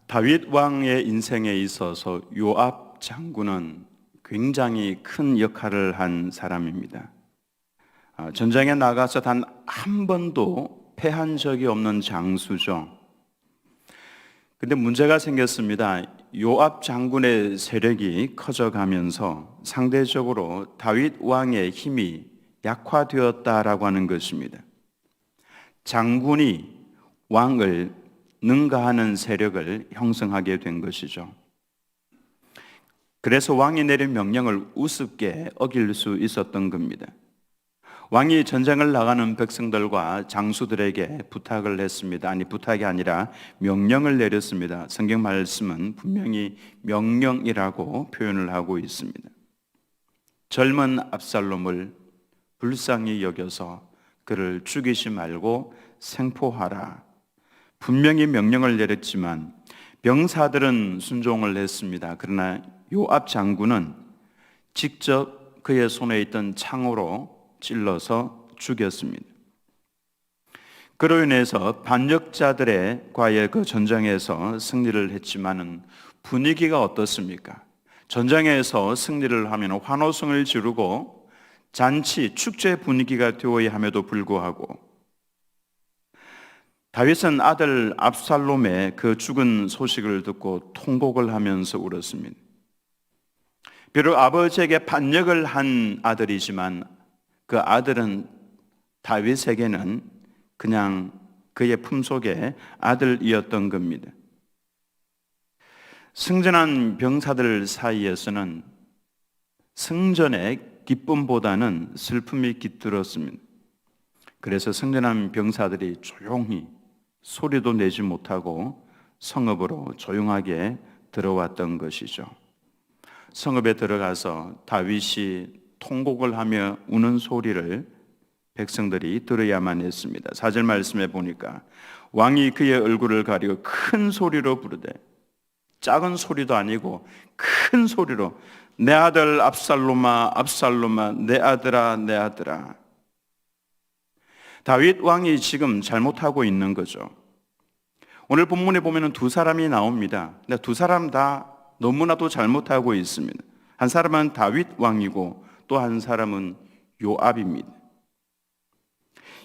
다윗 왕의 인생에 있어서 요압 장군은 굉장히 큰 역할을 한 사람입니다. 전쟁에 나가서 단 한 번도 패한 적이 없는 장수죠. 근데 문제가 생겼습니다. 요압 장군의 세력이 커져가면서 상대적으로 다윗 왕의 힘이 약화되었다라고 하는 것입니다. 장군이 왕을 능가하는 세력을 형성하게 된 것이죠. 그래서 왕이 내린 명령을 우습게 어길 수 있었던 겁니다. 왕이 전쟁을 나가는 백성들과 장수들에게 부탁을 했습니다. 아니, 부탁이 아니라 명령을 내렸습니다. 성경 말씀은 분명히 명령이라고 표현을 하고 있습니다. 젊은 압살롬을 불쌍히 여겨서 그를 죽이지 말고 생포하라. 분명히 명령을 내렸지만 병사들은 순종을 했습니다. 그러나 요압 장군은 직접 그의 손에 있던 창으로 찔러서 죽였습니다. 그로 인해서 반역자들과의 그 전쟁에서 승리를 했지만은 분위기가 어떻습니까? 전쟁에서 승리를 하면 환호성을 지르고 잔치, 축제 분위기가 되어야 함에도 불구하고 다윗은 아들 압살롬의 그 죽은 소식을 듣고 통곡을 하면서 울었습니다. 비록 아버지에게 반역을 한 아들이지만 그 아들은 다윗에게는 그냥 그의 품속의 아들이었던 겁니다. 승전한 병사들 사이에서는 승전의 기쁨보다는 슬픔이 깃들었습니다. 그래서 승전한 병사들이 조용히 소리도 내지 못하고 성읍으로 조용하게 들어왔던 것이죠. 성읍에 들어가서 다윗이 통곡을 하며 우는 소리를 백성들이 들어야만 했습니다. 4절 말씀에 보니까 왕이 그의 얼굴을 가리고 큰 소리로 부르되, 작은 소리도 아니고 큰 소리로 내 아들 압살롬아 압살롬아 내 아들아 내 아들아. 다윗 왕이 지금 잘못하고 있는 거죠. 오늘 본문에 보면 두 사람이 나옵니다. 근데 두 사람 다 너무나도 잘못하고 있습니다. 한 사람은 다윗 왕이고 또 한 사람은 요압입니다.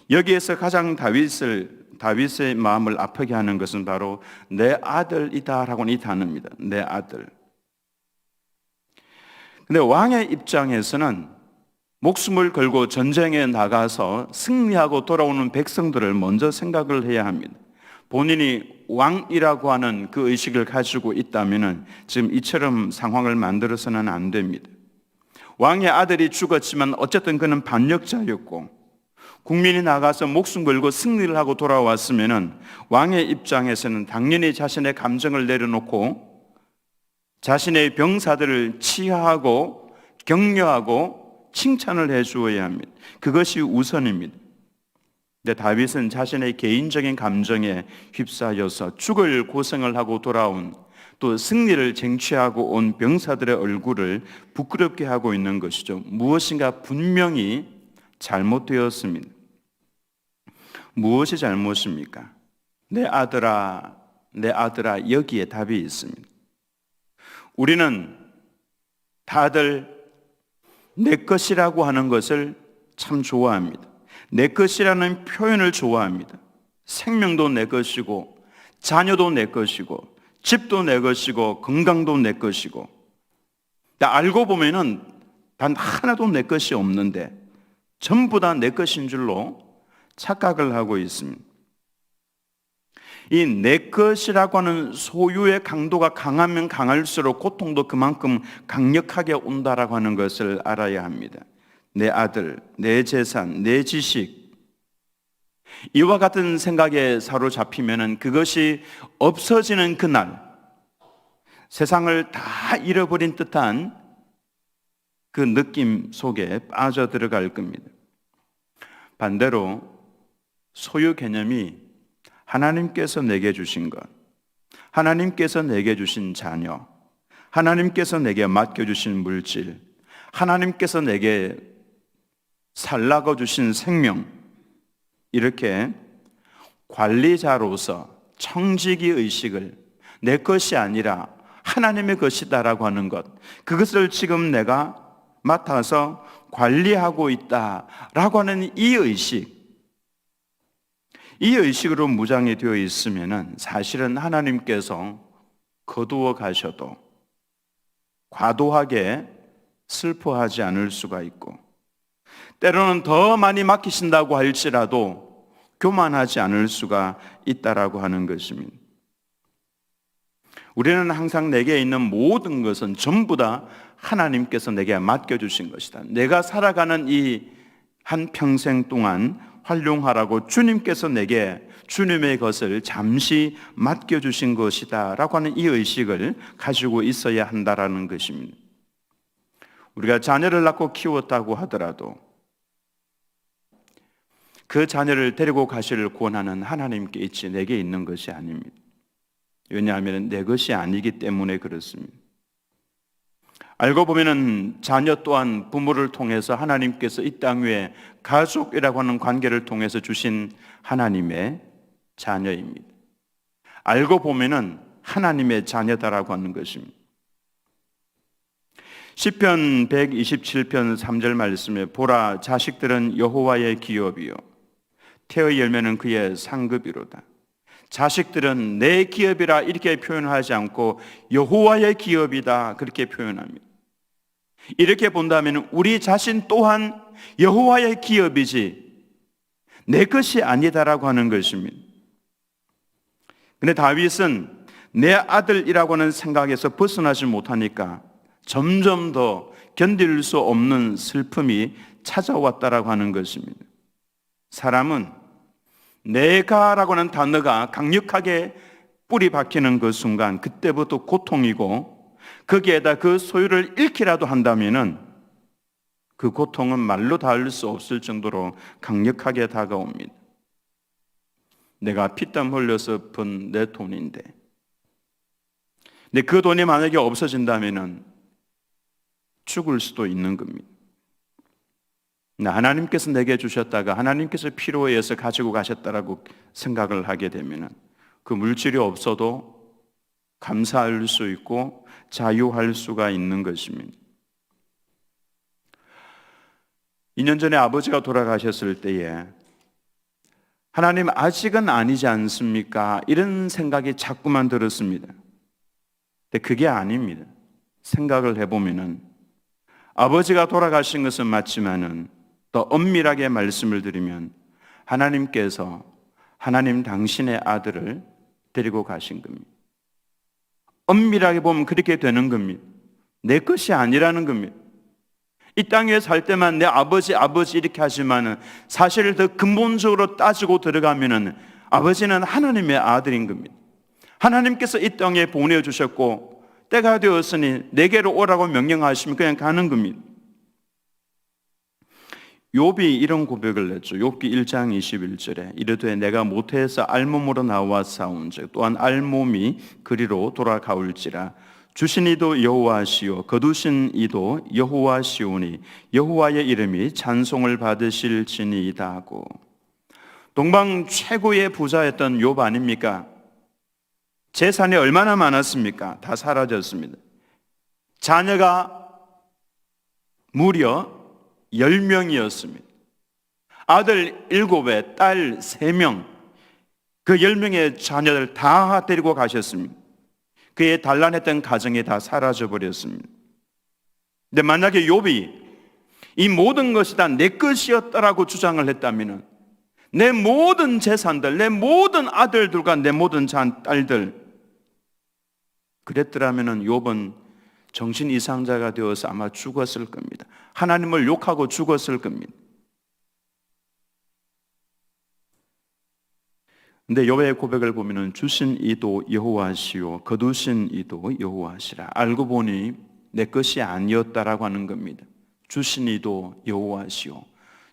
여기에서 가장 다윗의 마음을 아프게 하는 것은 바로 내 아들이다라고는 이 단어입니다. 내 아들. 근데 왕의 입장에서는 목숨을 걸고 전쟁에 나가서 승리하고 돌아오는 백성들을 먼저 생각을 해야 합니다. 본인이 왕이라고 하는 그 의식을 가지고 있다면 지금 이처럼 상황을 만들어서는 안 됩니다. 왕의 아들이 죽었지만 어쨌든 그는 반역자였고 국민이 나가서 목숨 걸고 승리를 하고 돌아왔으면 왕의 입장에서는 당연히 자신의 감정을 내려놓고 자신의 병사들을 치하하고 격려하고 칭찬을 해주어야 합니다. 그것이 우선입니다. 근데 다윗은 자신의 개인적인 감정에 휩싸여서 죽을 고생을 하고 돌아온 또 승리를 쟁취하고 온 병사들의 얼굴을 부끄럽게 하고 있는 것이죠. 무엇인가 분명히 잘못되었습니다. 무엇이 잘못입니까? 내 아들아, 내 아들아, 여기에 답이 있습니다. 우리는 다들 내 것이라고 하는 것을 참 좋아합니다. 내 것이라는 표현을 좋아합니다. 생명도 내 것이고 자녀도 내 것이고 집도 내 것이고 건강도 내 것이고, 알고 보면은 단 하나도 내 것이 없는데 전부 다 내 것인 줄로 착각을 하고 있습니다. 이 내 것이라고 하는 소유의 강도가 강하면 강할수록 고통도 그만큼 강력하게 온다라고 하는 것을 알아야 합니다. 내 아들, 내 재산, 내 지식, 이와 같은 생각에 사로잡히면 그것이 없어지는 그날 세상을 다 잃어버린 듯한 그 느낌 속에 빠져들어갈 겁니다. 반대로 소유 개념이 하나님께서 내게 주신 것, 하나님께서 내게 주신 자녀, 하나님께서 내게 맡겨주신 물질, 하나님께서 내게 살라고 주신 생명, 이렇게 관리자로서 청지기 의식을 내 것이 아니라 하나님의 것이다라고 하는 것, 그것을 지금 내가 맡아서 관리하고 있다라고 하는 이 의식으로 무장이 되어 있으면 사실은 하나님께서 거두어 가셔도 과도하게 슬퍼하지 않을 수가 있고, 때로는 더 많이 맡기신다고 할지라도 교만하지 않을 수가 있다라고 하는 것입니다. 우리는 항상 내게 있는 모든 것은 전부 다 하나님께서 내게 맡겨주신 것이다. 내가 살아가는 이 한 평생 동안 활용하라고 주님께서 내게 주님의 것을 잠시 맡겨주신 것이다 라고 하는 이 의식을 가지고 있어야 한다라는 것입니다. 우리가 자녀를 낳고 키웠다고 하더라도 그 자녀를 데리고 가실 권한은 하나님께 있지 내게 있는 것이 아닙니다. 왜냐하면 내 것이 아니기 때문에 그렇습니다. 알고 보면은 자녀 또한 부모를 통해서 하나님께서 이 땅 위에 가족이라고 하는 관계를 통해서 주신 하나님의 자녀입니다. 알고 보면은 하나님의 자녀다라고 하는 것입니다. 시편 127편 3절 말씀에 보라, 자식들은 여호와의 기업이요 태의 열매는 그의 상급이로다. 자식들은 내 기업이라 이렇게 표현하지 않고 여호와의 기업이다 그렇게 표현합니다. 이렇게 본다면 우리 자신 또한 여호와의 기업이지 내 것이 아니다라고 하는 것입니다. 그런데 다윗은 내 아들이라고 하는 생각에서 벗어나지 못하니까 점점 더 견딜 수 없는 슬픔이 찾아왔다라고 하는 것입니다. 사람은 내가라고 하는 단어가 강력하게 뿌리 박히는 그 순간 그때부터 고통이고, 거기에다 그 소유를 잃기라도 한다면은 그 고통은 말로 닿을 수 없을 정도로 강력하게 다가옵니다. 내가 피땀 흘려서 번 내 돈인데, 근데 그 돈이 만약에 없어진다면은 죽을 수도 있는 겁니다. 하나님께서 내게 주셨다가 하나님께서 필요에 의해서 가지고 가셨다라고 생각을 하게 되면 그 물질이 없어도 감사할 수 있고 자유할 수가 있는 것입니다. 2년 전에 아버지가 돌아가셨을 때에 하나님 아직은 아니지 않습니까? 이런 생각이 자꾸만 들었습니다. 근데 그게 아닙니다. 생각을 해보면은 아버지가 돌아가신 것은 맞지만은 더 엄밀하게 말씀을 드리면 하나님께서 하나님 당신의 아들을 데리고 가신 겁니다. 엄밀하게 보면 그렇게 되는 겁니다. 내 것이 아니라는 겁니다. 이 땅 위에 살 때만 내 아버지 이렇게 하지만은 사실 더 근본적으로 따지고 들어가면은 아버지는 하나님의 아들인 겁니다. 하나님께서 이 땅에 보내주셨고 때가 되었으니 내게로 오라고 명령하시면 그냥 가는 겁니다. 욥이 이런 고백을 했죠. 욥기 1장 21절에 이르되 내가 모태에서 알몸으로 나와 싸운즉 또한 알몸이 그리로 돌아가올지라 주신 이도 여호와시요 거두신 이도 여호와시오니 여호와의 이름이 찬송을 받으실지니이다 하고, 동방 최고의 부자였던 욥 아닙니까? 재산이 얼마나 많았습니까? 다 사라졌습니다. 자녀가 무려 10명이었습니다. 아들 7에 딸 3명, 그 10명의 자녀들 다 데리고 가셨습니다. 그의 단란했던 가정이 다 사라져 버렸습니다. 근데 만약에 욥이 이 모든 것이 다 내 것이었다라고 주장을 했다면 내 모든 재산들, 내 모든 아들들과 내 모든 딸들 그랬더라면 욥은 정신 이상자가 되어서 아마 죽었을 겁니다. 하나님을 욕하고 죽었을 겁니다. 근데 욥의 고백을 보면은 주신 이도 여호와시요 거두신 이도 여호와시라. 알고 보니 내 것이 아니었다라고 하는 겁니다. 주신 이도 여호와시요,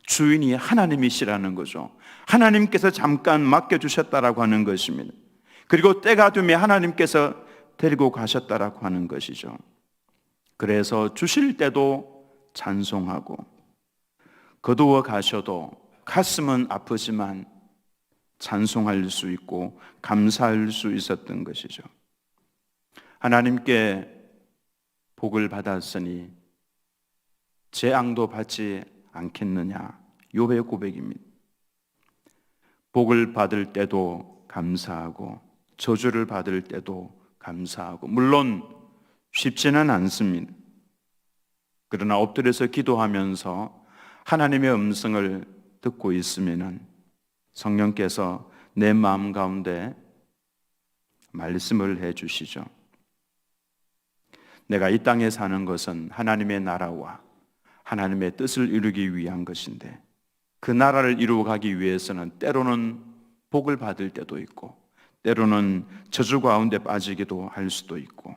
주인이 하나님이시라는 거죠. 하나님께서 잠깐 맡겨주셨다라고 하는 것입니다. 그리고 때가 되면 하나님께서 데리고 가셨다라고 하는 것이죠. 그래서 주실 때도 찬송하고 거두어 가셔도 가슴은 아프지만 찬송할 수 있고 감사할 수 있었던 것이죠. 하나님께 복을 받았으니 재앙도 받지 않겠느냐. 욥의 고백입니다. 복을 받을 때도 감사하고 저주를 받을 때도 감사하고, 물론 쉽지는 않습니다. 그러나 엎드려서 기도하면서 하나님의 음성을 듣고 있으면 성령께서 내 마음 가운데 말씀을 해주시죠. 내가 이 땅에 사는 것은 하나님의 나라와 하나님의 뜻을 이루기 위한 것인데, 그 나라를 이루어가기 위해서는 때로는 복을 받을 때도 있고 때로는 저주 가운데 빠지기도 할 수도 있고,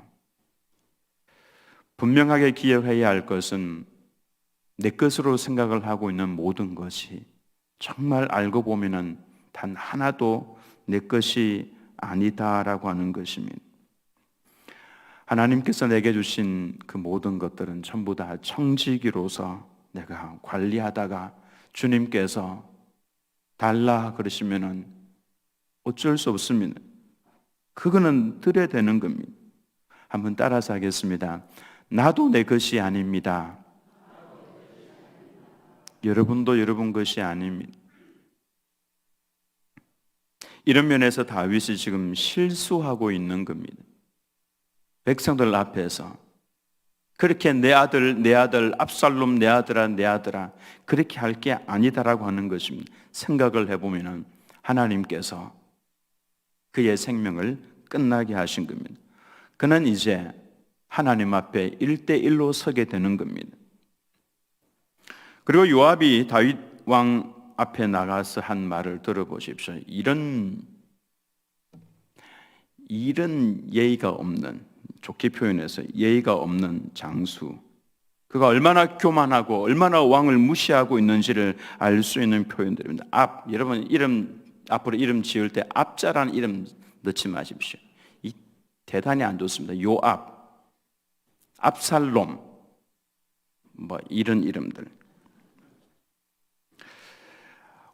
분명하게 기억해야 할 것은 내 것으로 생각을 하고 있는 모든 것이 정말 알고 보면은 단 하나도 내 것이 아니다라고 하는 것입니다. 하나님께서 내게 주신 그 모든 것들은 전부 다 청지기로서 내가 관리하다가 주님께서 달라 그러시면은 어쩔 수 없습니다. 그거는 드려야 되는 겁니다. 한번 따라서 하겠습니다. 나도 내 것이 아닙니다. 여러분도 여러분 것이 아닙니다. 이런 면에서 다윗이 지금 실수하고 있는 겁니다. 백성들 앞에서 그렇게 내 아들 압살롬 내 아들아 그렇게 할 게 아니다라고 하는 것입니다. 생각을 해보면 하나님께서 그의 생명을 끝나게 하신 겁니다. 그는 이제 하나님 앞에 1대1로 서게 되는 겁니다. 그리고 요압이 다윗 왕 앞에 나가서 한 말을 들어보십시오. 이런 예의가 없는, 좋게 표현해서 예의가 없는 장수, 그가 얼마나 교만하고 얼마나 왕을 무시하고 있는지를 알 수 있는 표현들입니다. 여러분 앞으로 이름 지을 때 압자라는 이름 넣지 마십시오. 이 대단히 안 좋습니다. 요압, 압살롬, 이런 이름들.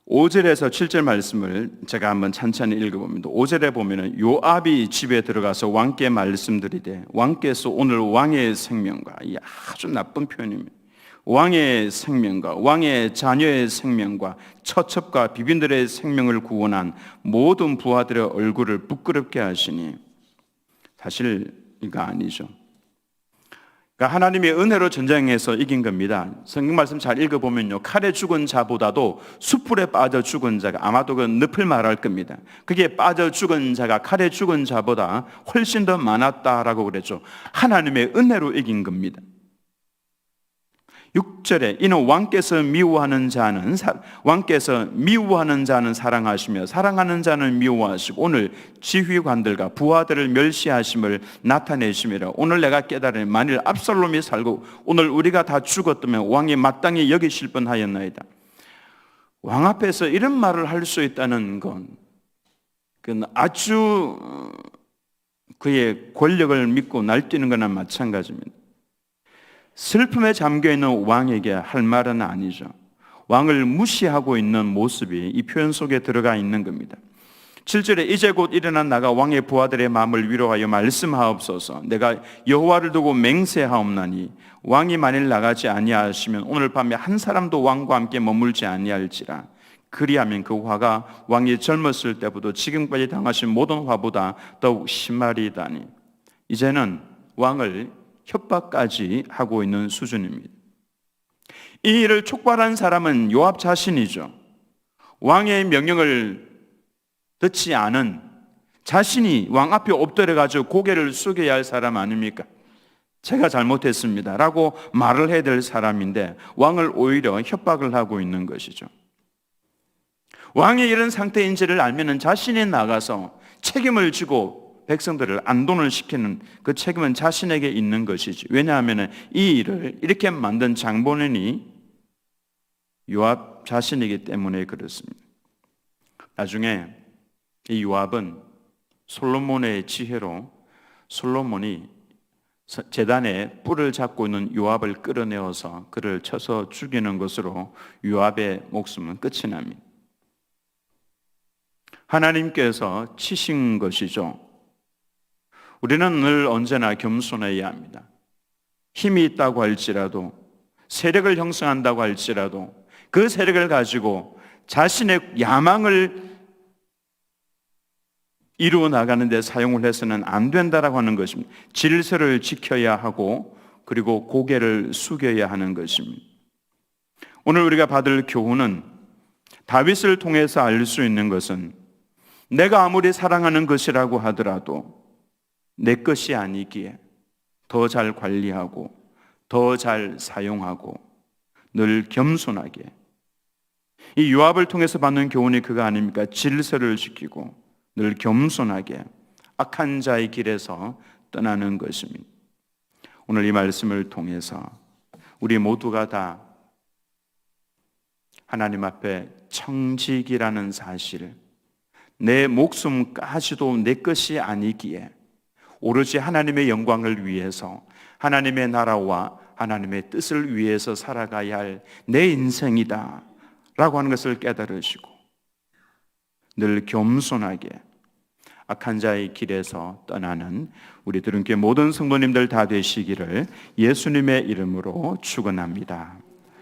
5절에서 7절 말씀을 제가 한번 찬찬히 읽어봅니다. 5절에 보면은 요압이 집에 들어가서 왕께 말씀드리되 왕께서 오늘 왕의 생명과, 이 아주 나쁜 표현입니다. 왕의 생명과 왕의 자녀의 생명과 처첩과 비빈들의 생명을 구원한 모든 부하들의 얼굴을 부끄럽게 하시니, 사실 이거 아니죠. 그러니까 하나님의 은혜로 전쟁에서 이긴 겁니다. 성경 말씀 잘 읽어보면요, 칼에 죽은 자보다도 숯불에 빠져 죽은 자가, 아마도 그 늪을 말할 겁니다. 그게 빠져 죽은 자가 칼에 죽은 자보다 훨씬 더 많았다라고 그랬죠. 하나님의 은혜로 이긴 겁니다. 6절에 이는 왕께서 미워하는 자는 사랑하시며 사랑하는 자는 미워하시고 오늘 지휘관들과 부하들을 멸시하심을 나타내심이라. 오늘 내가 깨달으니 만일 압살롬이 살고 오늘 우리가 다 죽었다면 왕이 마땅히 여기실 뻔하였나이다. 왕 앞에서 이런 말을 할 수 있다는 건 그건 아주 그의 권력을 믿고 날뛰는 거나 마찬가지입니다. 슬픔에 잠겨있는 왕에게 할 말은 아니죠. 왕을 무시하고 있는 모습이 이 표현 속에 들어가 있는 겁니다. 7절에 이제 곧 일어나 나가 왕의 부하들의 마음을 위로하여 말씀하옵소서. 내가 여호와를 두고 맹세하옵나니 왕이 만일 나가지 아니하시면 오늘 밤에 한 사람도 왕과 함께 머물지 아니할지라. 그리하면 그 화가 왕이 젊었을 때부터 지금까지 당하신 모든 화보다 더욱 심하리다니. 이제는 왕을 협박까지 하고 있는 수준입니다. 이 일을 촉발한 사람은 요압 자신이죠. 왕의 명령을 듣지 않은, 자신이 왕 앞에 엎드려가지고 고개를 숙여야 할 사람 아닙니까? 제가 잘못했습니다 라고 말을 해야 될 사람인데 왕을 오히려 협박을 하고 있는 것이죠. 왕이 이런 상태인지를 알면 자신이 나가서 책임을 지고 백성들을 안돈을 시키는 그 책임은 자신에게 있는 것이지. 왜냐하면 이 일을 이렇게 만든 장본인이 요압 자신이기 때문에 그렇습니다. 나중에 이 요압은 솔로몬의 지혜로 솔로몬이 제단에 뿔을 잡고 있는 요압을 끌어내어서 그를 쳐서 죽이는 것으로 요압의 목숨은 끝이 납니다. 하나님께서 치신 것이죠. 우리는 늘 언제나 겸손해야 합니다. 힘이 있다고 할지라도, 세력을 형성한다고 할지라도 그 세력을 가지고 자신의 야망을 이루어 나가는 데 사용을 해서는 안 된다라고 하는 것입니다. 질서를 지켜야 하고 그리고 고개를 숙여야 하는 것입니다. 오늘 우리가 받을 교훈은 다윗을 통해서 알 수 있는 것은 내가 아무리 사랑하는 것이라고 하더라도 내 것이 아니기에 더 잘 관리하고 더 잘 사용하고 늘 겸손하게, 이 요압을 통해서 받는 교훈이 그거 아닙니까? 질서를 지키고 늘 겸손하게 악한 자의 길에서 떠나는 것입니다. 오늘 이 말씀을 통해서 우리 모두가 다 하나님 앞에 청직이라는 사실, 내 목숨까지도 내 것이 아니기에 오로지 하나님의 영광을 위해서, 하나님의 나라와 하나님의 뜻을 위해서 살아가야 할 내 인생이다 라고 하는 것을 깨달으시고 늘 겸손하게 악한 자의 길에서 떠나는 우리 들은교회 모든 성도님들 다 되시기를 예수님의 이름으로 축원합니다.